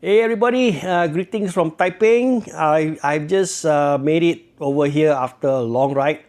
Hey everybody, greetings from Taiping. I've just made it over here after a long ride.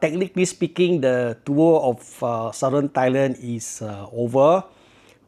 Technically speaking, the tour of Southern Thailand is over,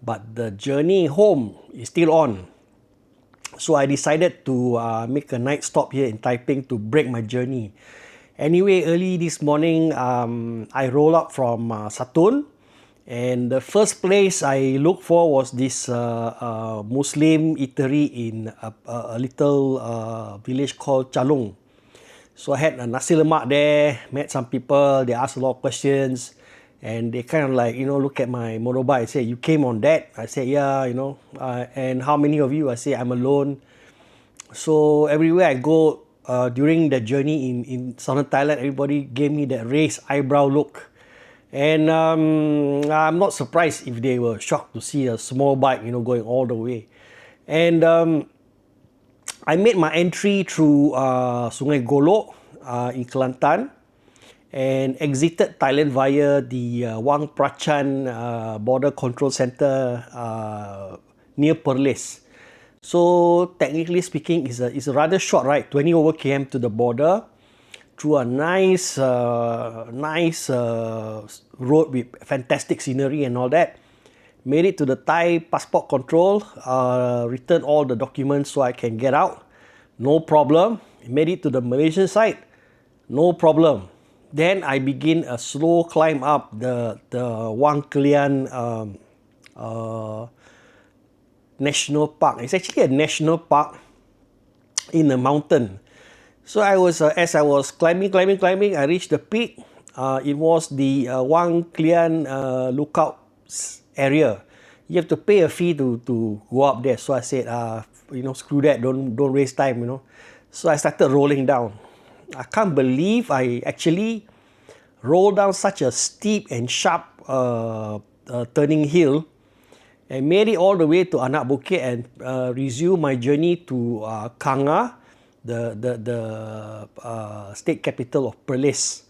but the journey home is still on. So I decided to make a night stop here in Taiping to break my journey. Anyway, early this morning, I rolled up from Satun, and the first place I looked for was this Muslim eatery in a little village called Chalung. So I had a nasi lemak there, met some people, they asked a lot of questions, and they kind of like, look at my motorbike. I said, "You came on that?" I said, "Yeah, and how many of you?" I say, "I'm alone." So everywhere I go during the journey in Southern Thailand, everybody gave me that raised eyebrow look. And I'm not surprised if they were shocked to see a small bike, going all the way. And I made my entry through Sungai Golok in Kelantan and exited Thailand via the Wang Prachan Border Control Center near Perlis. So technically speaking, it's a rather short ride, 20 over km to the border, through a nice road with fantastic scenery and all that. Made it to the Thai passport control, returned all the documents so I can get out. No problem. Made it to the Malaysian side. No problem. Then I begin a slow climb up the Wang Kelian National Park. It's actually a national park in a mountain. So as I was climbing, I reached the peak. It was the Wang Kelian lookout area. You have to pay a fee to go up there. So I said, screw that, don't waste time, So I started rolling down. I can't believe I actually rolled down such a steep and sharp turning hill and made it all the way to Anak Bukit and resumed my journey to Kanga, the state capital of Perlis.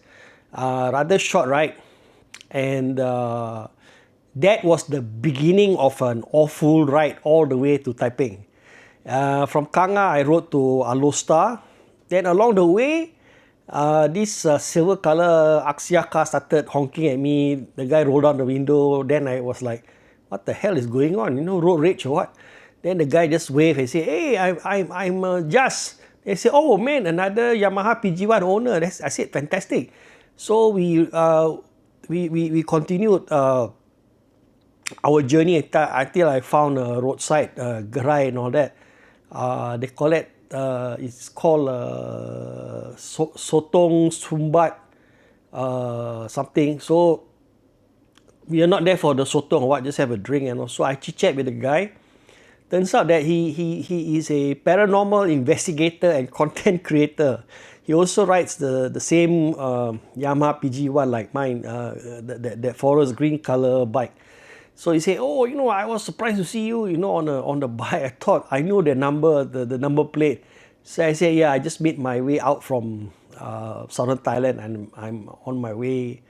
Rather short ride, and that was the beginning of an awful ride all the way to Taiping. From Kanga, I rode to Alostar. Then along the way, this silver color Axia car started honking at me. The guy rolled down the window. Then I was like, what the hell is going on? Road rage or what? Then the guy just waved and said, "Hey, I'm Just." They said, "Oh man, another Yamaha PG1 owner." I said, "Fantastic." So we continued our journey until I found a roadside gerai and all that. They call it, it's called Sotong Sumbat something. So we are not there for the sotong or what, just have a drink. And also I chit-chat with the guy. Turns out that he is a paranormal investigator and content creator. He also rides the same Yamaha PG1 like mine, that forest green color bike. So he said, "Oh, I was surprised to see you, on the bike. I thought I knew the number, the number plate." So I said, "Yeah, I just made my way out from Southern Thailand and I'm on my way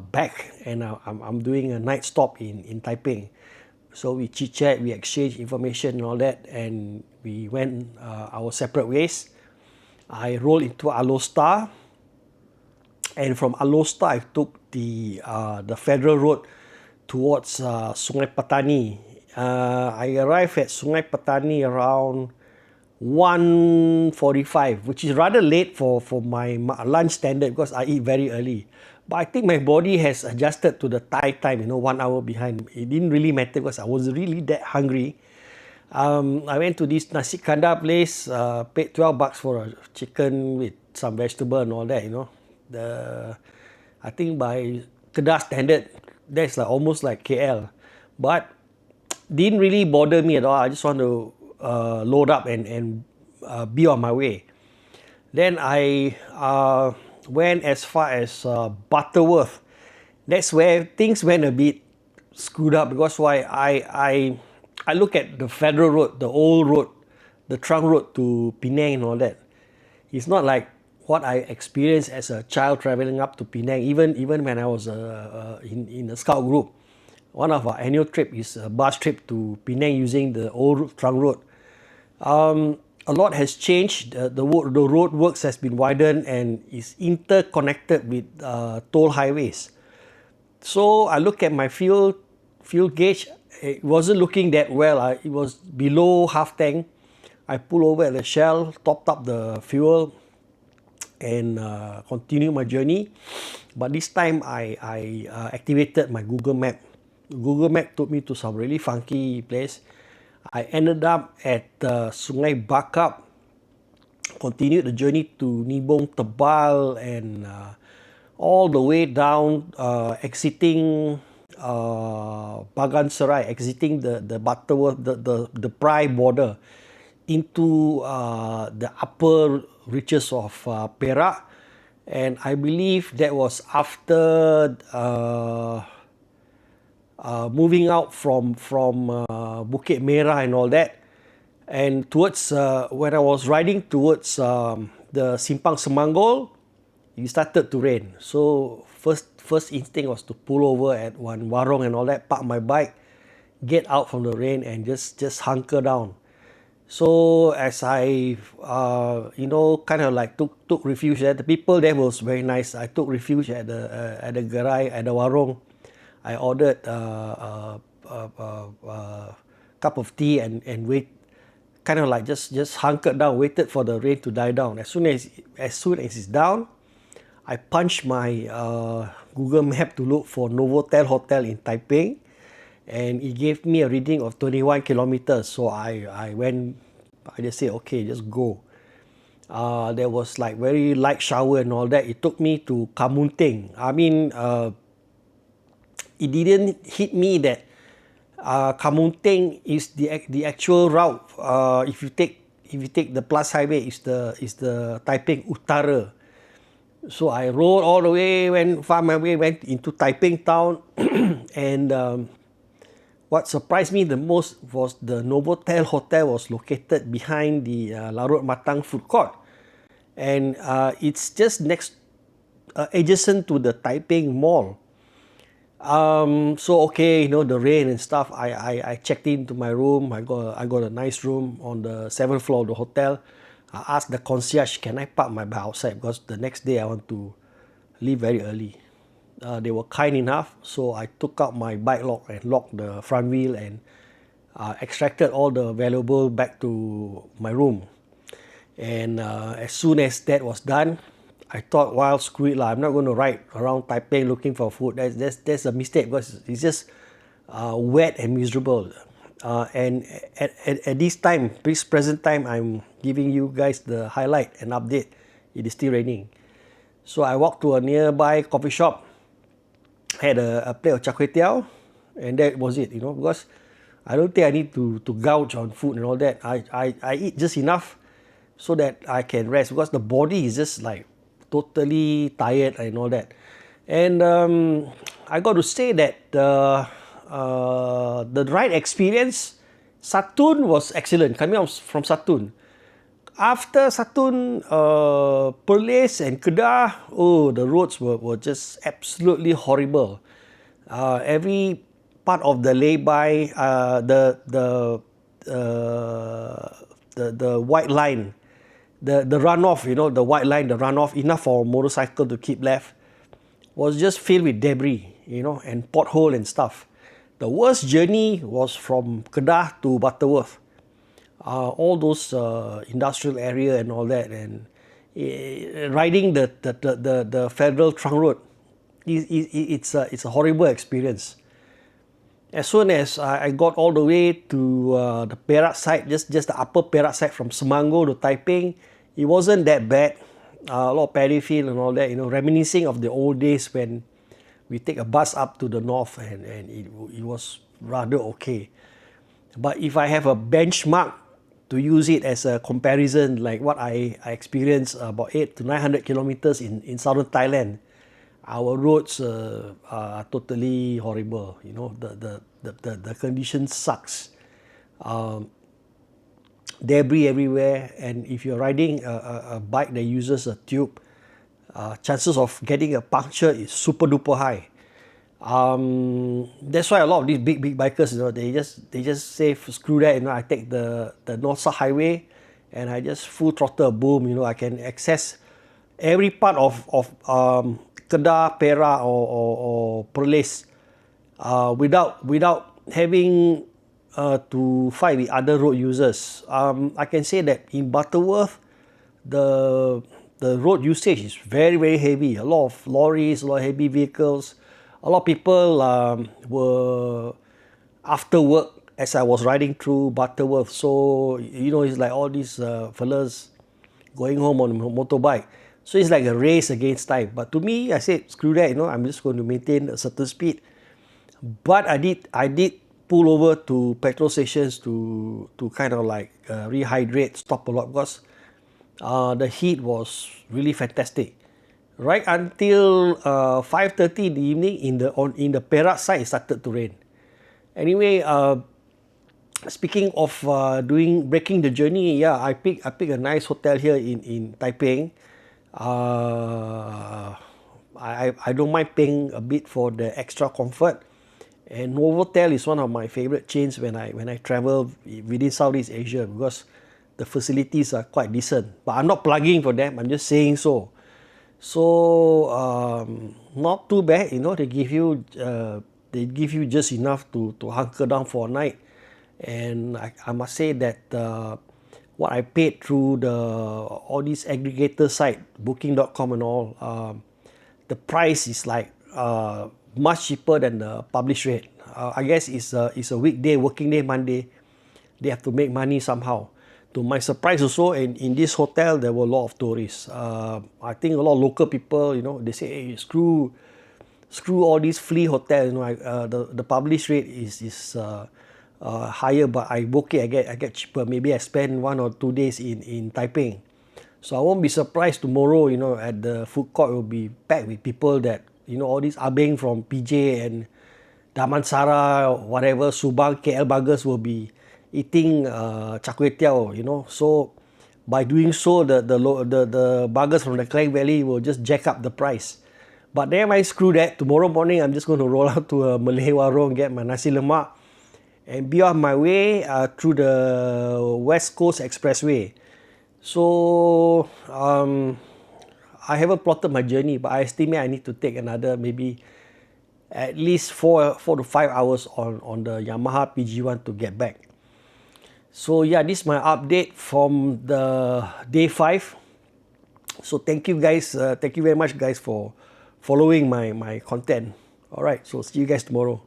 back, and I'm doing a night stop in Taiping." So we chit-chat, we exchanged information and all that, and we went our separate ways. I rolled into Alostar, and from Alostar I took the federal road towards Sungai Petani. I arrived at Sungai Petani around 1:45, which is rather late for my lunch standard because I eat very early. But I think my body has adjusted to the Thai time, 1 hour behind. It didn't really matter because I was really that hungry. I went to this nasi kandar place, paid $12 for a chicken with some vegetable and all that, I think by Kedah standard, that's like almost like KL. But didn't really bother me at all. I just want to load up and be on my way. Then I went as far as Butterworth. That's where things went a bit screwed up because I look at the federal road, the old road, the trunk road to Penang and all that. It's not like what I experienced as a child traveling up to Penang, even when I was in a scout group. one of our annual trip is a bus trip to Penang using the old trunk road. A lot has changed. The road works has been widened and is interconnected with toll highways. So I look at my fuel gauge. It wasn't looking that well. It was below half tank. I pulled over at the Shell, topped up the fuel, and continued my journey. But this time I activated my Google Map. Google Map took me to some really funky place. I ended up at Sungai Bakap, continued the journey to Nibong Tebal, and all the way down, exiting Bagan Serai, exiting the Butterworth, the Prai border, into the upper reaches of Perak. And I believe that was after moving out from Bukit Merah and all that. And towards when I was riding towards the Simpang Semanggol, it started to rain. So first instinct was to pull over at one warung and all that, park my bike, get out from the rain, and just hunker down. So as I kind of like took refuge there, the people there was very nice. I took refuge at the gerai, at the warung. I ordered a cup of tea and wait, kind of like just hunkered down, waited for the rain to die down. As soon as it's down, I punched my Google Map to look for Novotel Hotel in Taiping, and it gave me a reading of 21 kilometers. So I just said, okay, just go. There was like very light shower and all that. It took me to Kamunteng. I mean, it didn't hit me that Kamunteng is the actual route. If you take the Plus Highway, is the Taiping Utara. So I rode all the way, found my way, went into Taiping town, and what surprised me the most was the Novotel Hotel was located behind the Larut Matang food court, and it's just adjacent to the Taiping Mall. So okay, the rain and stuff. I checked into my room. I got a nice room on the 7th floor of the hotel. I asked the concierge, can I park my bike outside, because the next day I want to leave very early. They were kind enough, so I took out my bike lock and locked the front wheel and extracted all the valuable back to my room. And as soon as that was done, I thought, well, screw it lah, I'm not going to ride around Taipei looking for food. That's a mistake, because it's just wet and miserable. And at this present time, I'm giving you guys the highlight and update. It is still raining. So I walked to a nearby coffee shop, had a plate of char kway teow, and that was it, because I don't think I need to gouge on food and all that. I eat just enough so that I can rest, because the body is just like totally tired and all that. And I got to say that the ride experience, Satun was excellent. Coming out from Satun, after Satun, Perlis and Kedah, the roads were just absolutely horrible. Every part of the lay-by, the white line, the runoff, the white line, the runoff, enough for a motorcycle to keep left, was just filled with debris, and pothole and stuff. The worst journey was from Kedah to Butterworth. All those industrial area and all that, and riding the federal trunk road, it's a horrible experience. As soon as I got all the way to the Perak side, just the upper Perak side from Semanggo to Taiping, it wasn't that bad. A lot of paddy field and all that, reminiscing of the old days when we take a bus up to the north, and it was rather okay. But if I have a benchmark to use it as a comparison, like what I experienced about 800 to 900 kilometers in southern Thailand, our roads are totally horrible. The condition sucks. Debris everywhere, and if you're riding a bike that uses a tube, chances of getting a puncture is super duper high. That's why a lot of these big bikers, you know, they just say screw that, you know, I take the north south highway and I just full throttle, boom, you know, I can access every part of Kedah, Perak or Perlis without having to fight with other road users. I can say that in Butterworth, the road usage is very heavy. A lot of lorries, a lot of heavy vehicles. A lot of people were after work as I was riding through Butterworth. So you know, it's like all these fellas going home on a motorbike. So it's like a race against time. But to me, I said, screw that, you know, I'm just going to maintain a certain speed. But I did pull over to petrol stations to kind of like rehydrate, stop a lot, because the heat was really fantastic. Right until 5:30 in the evening, in the Perak side, it started to rain. Anyway, speaking of breaking the journey, yeah, I pick a nice hotel here in Taiping. I don't mind paying a bit for the extra comfort. And Novotel is one of my favorite chains when I travel within Southeast Asia, because the facilities are quite decent. But I'm not plugging for them, I'm just saying so. So not too bad, you know. They give you just enough to hunker down for a night. And I must say that what I paid through all these aggregator site, booking.com and all, the price is like much cheaper than the published rate. I guess it's a weekday, working day, Monday. They have to make money somehow. To my surprise also, in this hotel, there were a lot of tourists. I think a lot of local people, you know, they say, hey, screw all these flea hotels. You know, the published rate is higher, but I book it, I get cheaper. Maybe I spend 1 or 2 days in Taiping. So I won't be surprised tomorrow, you know, at the food court will be packed with people that, you know, all these abeng from PJ and Damansara, whatever, Subang, KL Burgers will be eating char kway teow, you know. So by doing so, the burgers from the Klang Valley will just jack up the price. But never mind, screw that. Tomorrow morning, I'm just going to roll out to a Malay warung, get my nasi lemak, and be on my way through the West Coast Expressway. So I haven't plotted my journey, but I estimate I need to take another maybe at least 4 to 5 hours on the Yamaha PG1 to get back. So yeah, this is my update from the day 5. So thank you guys, thank you very much guys for following my content. Alright, so see you guys tomorrow.